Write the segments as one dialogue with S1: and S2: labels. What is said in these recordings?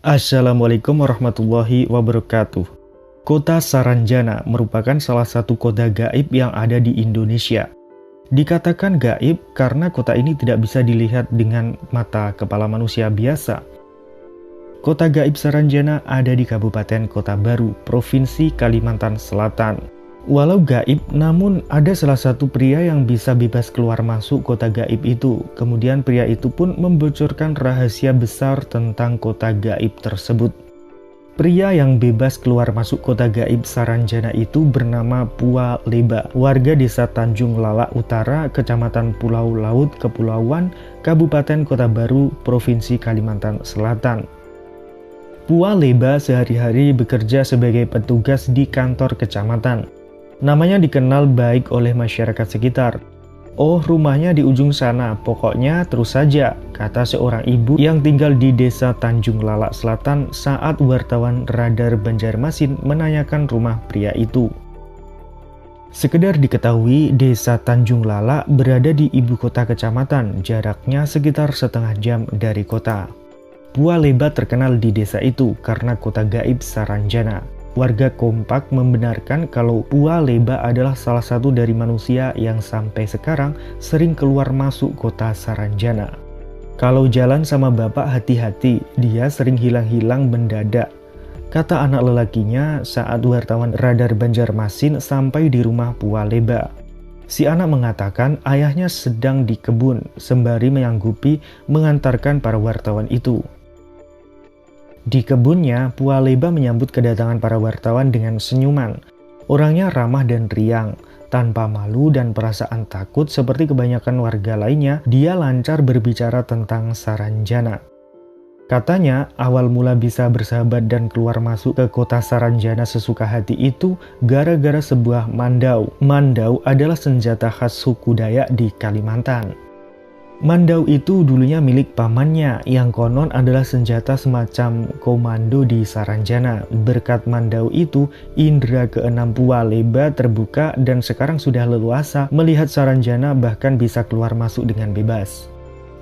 S1: Assalamualaikum warahmatullahi wabarakatuh. Kota Saranjana merupakan salah satu kota gaib yang ada di Indonesia. Dikatakan gaib karena kota ini tidak bisa dilihat dengan mata kepala manusia biasa. Kota gaib Saranjana ada di Kabupaten Kota Baru, Provinsi Kalimantan Selatan. Walau gaib, namun ada salah satu pria yang bisa bebas keluar masuk kota gaib itu. Kemudian pria itu pun membocorkan rahasia besar tentang kota gaib tersebut. Pria yang bebas keluar masuk kota gaib Saranjana itu bernama Pua Leba, warga desa Tanjung Lalak Utara, Kecamatan Pulau Laut, Kepulauan, Kabupaten Kota Baru, Provinsi Kalimantan Selatan. Pua Leba sehari-hari bekerja sebagai petugas di kantor kecamatan. Namanya dikenal baik oleh masyarakat sekitar. "Oh, rumahnya di ujung sana, pokoknya terus saja," kata seorang ibu yang tinggal di desa Tanjung Lalak Selatan saat wartawan Radar Banjarmasin menanyakan rumah pria itu. Sekedar diketahui, desa Tanjung Lalak berada di ibu kota kecamatan, jaraknya sekitar setengah jam dari kota. Pua Leba terkenal di desa itu karena kota gaib Saranjana. Warga kompak membenarkan kalau Pua Leba adalah salah satu dari manusia yang sampai sekarang sering keluar masuk kota Saranjana. Kalau jalan sama bapak hati-hati, dia sering hilang-hilang mendadak, kata anak lelakinya saat wartawan Radar Banjarmasin sampai di rumah Pua Leba. Si anak mengatakan ayahnya sedang di kebun sembari menyanggupi mengantarkan para wartawan itu. Di kebunnya, Pua Leba menyambut kedatangan para wartawan dengan senyuman. Orangnya ramah dan riang. Tanpa malu dan perasaan takut seperti kebanyakan warga lainnya, dia lancar berbicara tentang Saranjana. Katanya, awal mula bisa bersahabat dan keluar masuk ke kota Saranjana sesuka hati itu gara-gara sebuah mandau. Mandau adalah senjata khas suku Dayak di Kalimantan. Mandau itu dulunya milik pamannya yang konon adalah senjata semacam komando di Saranjana. Berkat mandau itu, indera keenam Pua Leba terbuka dan sekarang sudah leluasa melihat Saranjana bahkan bisa keluar masuk dengan bebas.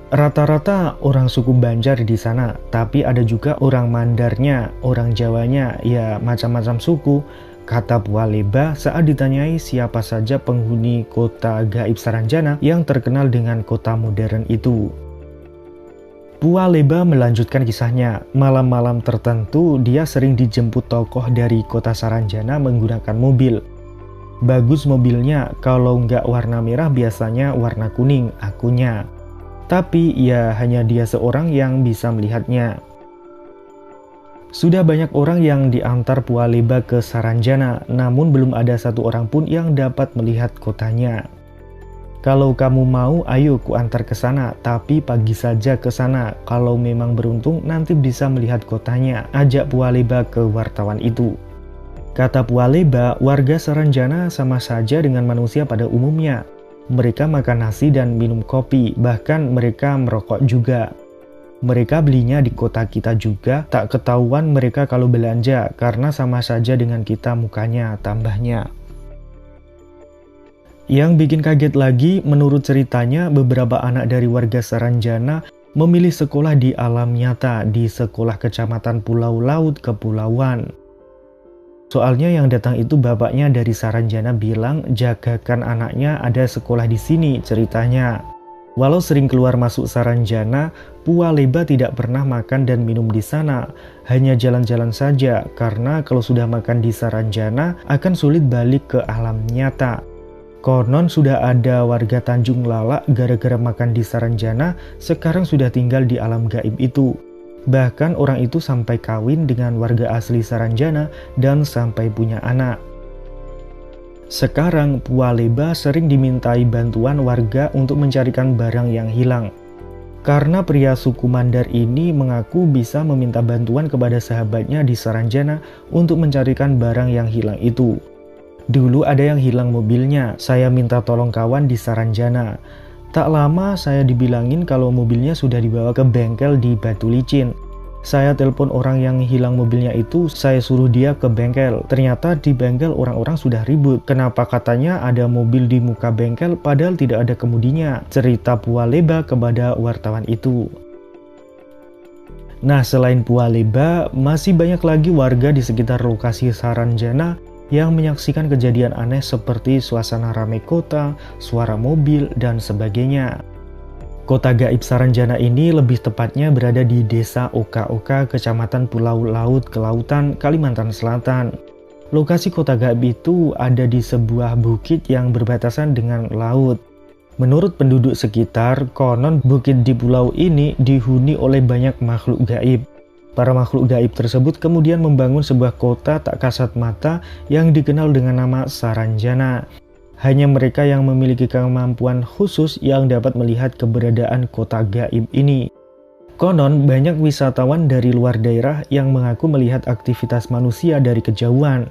S1: Rata-rata orang suku Banjar di sana, tapi ada juga orang Mandarnya, orang Jawanya, ya macam-macam suku, kata Pua Leba saat ditanyai siapa saja penghuni kota gaib Saranjana yang terkenal dengan kota modern itu. Pua Leba melanjutkan kisahnya. Malam-malam tertentu dia sering dijemput tokoh dari kota Saranjana menggunakan mobil. Bagus mobilnya, kalau nggak warna merah biasanya warna kuning, akunya. Tapi ya hanya dia seorang yang bisa melihatnya. Sudah banyak orang yang diantar Pua Leba ke Saranjana, namun belum ada satu orang pun yang dapat melihat kotanya. "Kalau kamu mau, ayo ku antar ke sana, tapi pagi saja ke sana. Kalau memang beruntung, nanti bisa melihat kotanya," ajak Pua Leba ke wartawan itu. Kata Pua Leba, warga Saranjana sama saja dengan manusia pada umumnya. Mereka makan nasi dan minum kopi, bahkan mereka merokok juga. Mereka belinya di kota kita juga, tak ketahuan mereka kalau belanja karena sama saja dengan kita mukanya, tambahnya. Yang bikin kaget lagi, menurut ceritanya beberapa anak dari warga Saranjana memilih sekolah di alam nyata di sekolah kecamatan Pulau Laut, Kepulauan. Soalnya yang datang itu bapaknya dari Saranjana bilang jagakan anaknya ada sekolah di sini, ceritanya. Walau sering keluar masuk Saranjana, Pua Leba tidak pernah makan dan minum di sana. Hanya jalan-jalan saja, karena kalau sudah makan di Saranjana akan sulit balik ke alam nyata. Konon sudah ada warga Tanjung Lalak gara-gara makan di Saranjana, sekarang sudah tinggal di alam gaib itu. Bahkan orang itu sampai kawin dengan warga asli Saranjana dan sampai punya anak. Sekarang Pua Leba sering dimintai bantuan warga untuk mencarikan barang yang hilang. Karena pria suku Mandar ini mengaku bisa meminta bantuan kepada sahabatnya di Saranjana untuk mencarikan barang yang hilang itu. "Dulu ada yang hilang mobilnya, saya minta tolong kawan di Saranjana. Tak lama saya dibilangin kalau mobilnya sudah dibawa ke bengkel di Batu Licin. Saya telepon orang yang hilang mobilnya itu, saya suruh dia ke bengkel. Ternyata di bengkel orang-orang sudah ribut. Kenapa katanya ada mobil di muka bengkel padahal tidak ada kemudinya?" cerita Pua Leba kepada wartawan itu. Nah, selain Pualeba, masih banyak lagi warga di sekitar lokasi Saranjana yang menyaksikan kejadian aneh seperti suasana ramai kota, suara mobil, dan sebagainya. Kota gaib Saranjana ini lebih tepatnya berada di Desa Oka-Oka, Kecamatan Pulau Laut, Kelautan, Kalimantan Selatan. Lokasi kota gaib itu ada di sebuah bukit yang berbatasan dengan laut. Menurut penduduk sekitar, konon bukit di pulau ini dihuni oleh banyak makhluk gaib. Para makhluk gaib tersebut kemudian membangun sebuah kota tak kasat mata yang dikenal dengan nama Saranjana. Hanya mereka yang memiliki kemampuan khusus yang dapat melihat keberadaan kota gaib ini. Konon banyak wisatawan dari luar daerah yang mengaku melihat aktivitas manusia dari kejauhan.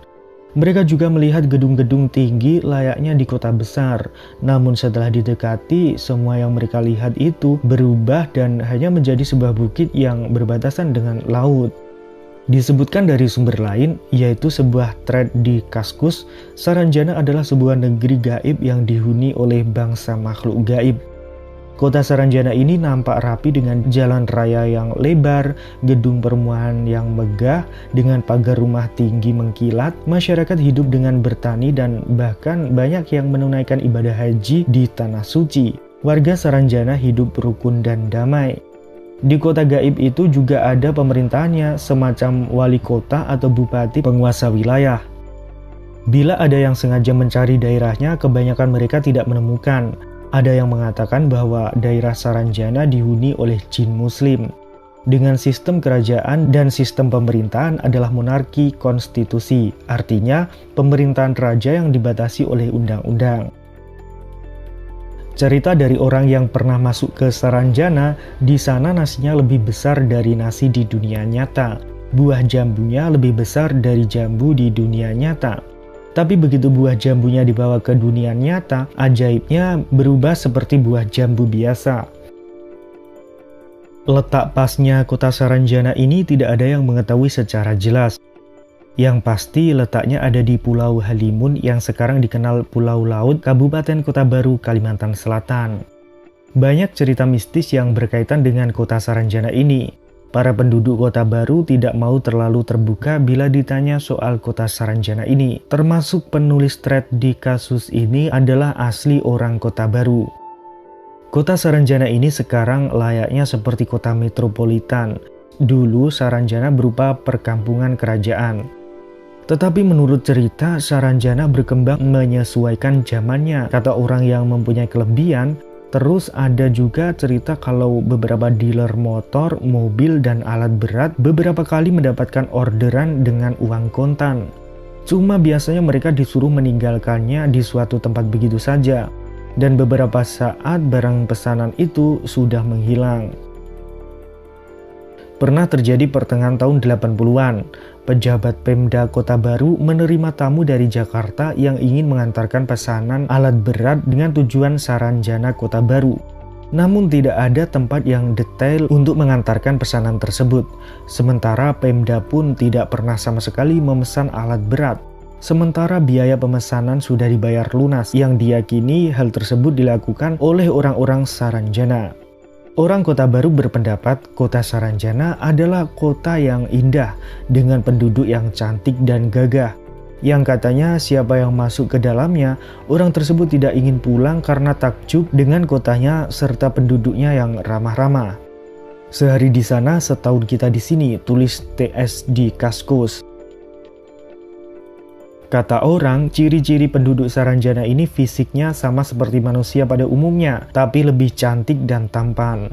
S1: Mereka juga melihat gedung-gedung tinggi layaknya di kota besar. Namun setelah didekati, semua yang mereka lihat itu berubah dan hanya menjadi sebuah bukit yang berbatasan dengan laut. Disebutkan dari sumber lain, yaitu sebuah thread di Kaskus, Saranjana adalah sebuah negeri gaib yang dihuni oleh bangsa makhluk gaib. Kota Saranjana ini nampak rapi dengan jalan raya yang lebar, gedung perumahan yang megah, dengan pagar rumah tinggi mengkilat, masyarakat hidup dengan bertani dan bahkan banyak yang menunaikan ibadah haji di Tanah Suci. Warga Saranjana hidup rukun dan damai. Di kota gaib itu juga ada pemerintahannya, semacam wali kota atau bupati penguasa wilayah. Bila ada yang sengaja mencari daerahnya, kebanyakan mereka tidak menemukan. Ada yang mengatakan bahwa daerah Saranjana dihuni oleh jin muslim. Dengan sistem kerajaan dan sistem pemerintahan adalah monarki konstitusi, artinya pemerintahan raja yang dibatasi oleh undang-undang. Cerita dari orang yang pernah masuk ke Saranjana, di sana nasinya lebih besar dari nasi di dunia nyata. Buah jambunya lebih besar dari jambu di dunia nyata. Tapi begitu buah jambunya dibawa ke dunia nyata, ajaibnya berubah seperti buah jambu biasa. Letak pasnya kota Saranjana ini tidak ada yang mengetahui secara jelas. Yang pasti letaknya ada di Pulau Halimun yang sekarang dikenal Pulau Laut, Kabupaten Kota Baru, Kalimantan Selatan. Banyak cerita mistis yang berkaitan dengan kota Saranjana ini. Para penduduk Kota Baru tidak mau terlalu terbuka bila ditanya soal kota Saranjana ini. Termasuk penulis thread di kasus ini adalah asli orang Kota Baru. Kota Saranjana ini sekarang layaknya seperti kota metropolitan. Dulu Saranjana berupa perkampungan kerajaan. Tetapi menurut cerita, Saranjana berkembang menyesuaikan zamannya, kata orang yang mempunyai kelebihan. Terus ada juga cerita kalau beberapa dealer motor, mobil, dan alat berat beberapa kali mendapatkan orderan dengan uang kontan. Cuma biasanya mereka disuruh meninggalkannya di suatu tempat begitu saja. Dan beberapa saat barang pesanan itu sudah menghilang. Pernah terjadi pertengahan tahun 80-an. Pejabat Pemda Kota Baru menerima tamu dari Jakarta yang ingin mengantarkan pesanan alat berat dengan tujuan Saranjana Kota Baru. Namun tidak ada tempat yang detail untuk mengantarkan pesanan tersebut. Sementara Pemda pun tidak pernah sama sekali memesan alat berat. Sementara biaya pemesanan sudah dibayar lunas, yang diyakini hal tersebut dilakukan oleh orang-orang Saranjana. Orang Kota Baru berpendapat kota Saranjana adalah kota yang indah dengan penduduk yang cantik dan gagah. Yang katanya siapa yang masuk ke dalamnya, orang tersebut tidak ingin pulang karena takjub dengan kotanya serta penduduknya yang ramah-ramah. Sehari di sana, setahun kita di sini, tulis TS di Kaskus. Kata orang, ciri-ciri penduduk Saranjana ini fisiknya sama seperti manusia pada umumnya, tapi lebih cantik dan tampan.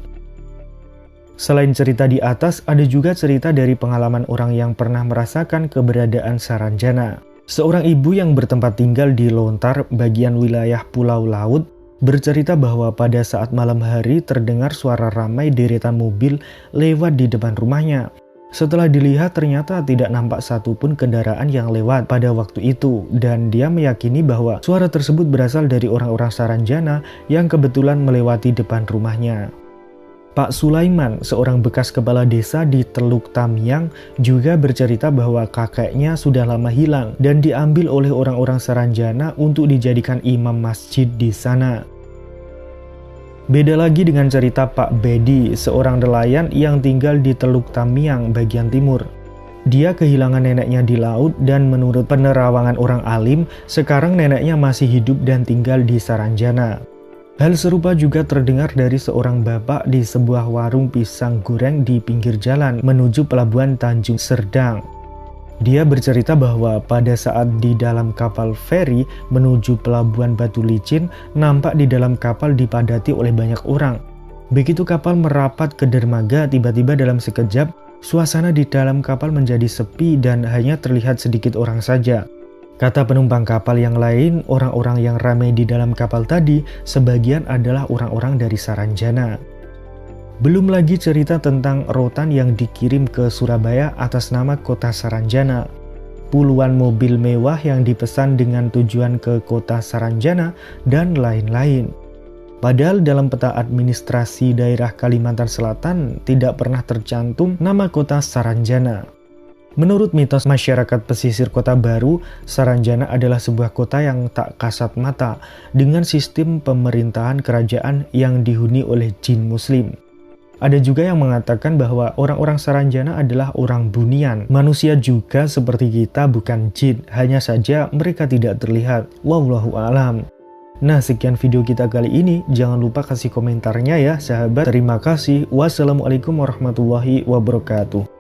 S1: Selain cerita di atas, ada juga cerita dari pengalaman orang yang pernah merasakan keberadaan Saranjana. Seorang ibu yang bertempat tinggal di Lontar, bagian wilayah Pulau Laut, bercerita bahwa pada saat malam hari terdengar suara ramai deretan mobil lewat di depan rumahnya. Setelah dilihat ternyata tidak nampak satupun kendaraan yang lewat pada waktu itu, dan dia meyakini bahwa suara tersebut berasal dari orang-orang Saranjana yang kebetulan melewati depan rumahnya. Pak Sulaiman, seorang bekas kepala desa di Teluk Tamiang, juga bercerita bahwa kakeknya sudah lama hilang dan diambil oleh orang-orang Saranjana untuk dijadikan imam masjid di sana. Beda lagi dengan cerita Pak Bedi, seorang nelayan yang tinggal di Teluk Tamiang bagian timur. Dia kehilangan neneknya di laut dan menurut penerawangan orang alim, sekarang neneknya masih hidup dan tinggal di Saranjana. Hal serupa juga terdengar dari seorang bapak di sebuah warung pisang goreng di pinggir jalan menuju pelabuhan Tanjung Serdang. Dia bercerita bahwa pada saat di dalam kapal feri menuju pelabuhan Batu Licin, nampak di dalam kapal dipadati oleh banyak orang. Begitu kapal merapat ke dermaga, tiba-tiba dalam sekejap, suasana di dalam kapal menjadi sepi dan hanya terlihat sedikit orang saja. Kata penumpang kapal yang lain, orang-orang yang ramai di dalam kapal tadi, sebagian adalah orang-orang dari Saranjana. Belum lagi cerita tentang rotan yang dikirim ke Surabaya atas nama kota Saranjana. Puluhan mobil mewah yang dipesan dengan tujuan ke kota Saranjana dan lain-lain. Padahal dalam peta administrasi daerah Kalimantan Selatan tidak pernah tercantum nama kota Saranjana. Menurut mitos masyarakat pesisir Kota Baru, Saranjana adalah sebuah kota yang tak kasat mata dengan sistem pemerintahan kerajaan yang dihuni oleh jin muslim. Ada juga yang mengatakan bahwa orang-orang Saranjana adalah orang bunian. Manusia juga seperti kita, bukan jin. Hanya saja mereka tidak terlihat. Wallahu a'lam. Nah, sekian video kita kali ini. Jangan lupa kasih komentarnya ya sahabat. Terima kasih. Wassalamualaikum warahmatullahi wabarakatuh.